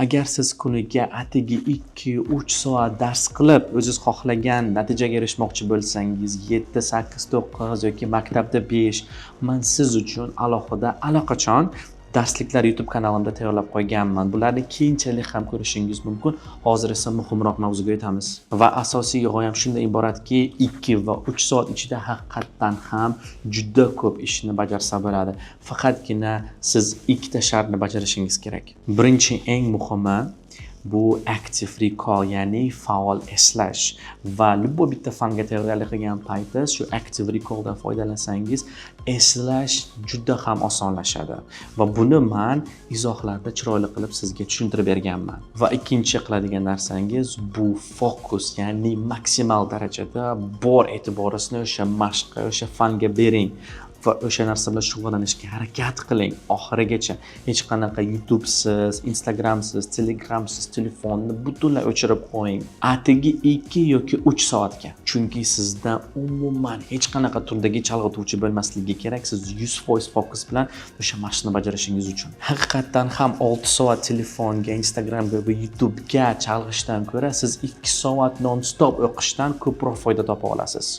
Agar siz kuniga atigi 2-3 soat dars qilib, o'zingiz xohlagan natijaga erishmoqchi bo'lsangiz, 7, 8, 9 yoki maktabda 5, men siz uchun alohida allaqachon darsliklar YouTube kanalimda tayyorlab qo'yganman. Bularni keyinchalik ham ko'rishingiz mumkin. Hozir esa muhimroq mavzuga o'tamiz. Va asosiy g'oyam shundan iboratki, 2 va 3 soat ichida haqiqatdan ham juda ko'p ishni bajarsa bo'ladi. Faqatgina siz ikkita shartni bajarishingiz kerak. Birinchi eng muhimi bu active recall, ya'ni faol eslash. Va любой bitta fanga tayyorgarlik qilgan paytingiz shu active recalldan foydalansangiz, eslash juda ham osonlashadi. Va buni men izohlarda chiroyli qilib sizga tushuntirib berganman. Va ikkinchi qiladigan narsangiz bu fokus, ya'ni maksimal darajada bor e'tiboringizni o'sha mashqqa, o'sha fanga bering. Va o'sha narsa bilan shug'ullanishga harakat qiling oxirigacha. Hech qanaqa YouTube'siz, Instagram'siz, Telegram'siz telefonni butunlay o'chirib qo'ying. Atigi 2 yoki 3 soatga. Chunki sizda umuman hech qanaqa turdagi chalg'ituvchi bo'lmasligi kerak. Siz 100% fokus bilan o'sha mashqni bajarishingiz uchun. Haqiqatdan ham 6 soat telefonga, Instagramga va YouTube'ga chalg'ishdan ko'ra siz 2 soat non-stop o'qishdan ko'proq foyda topa olasiz.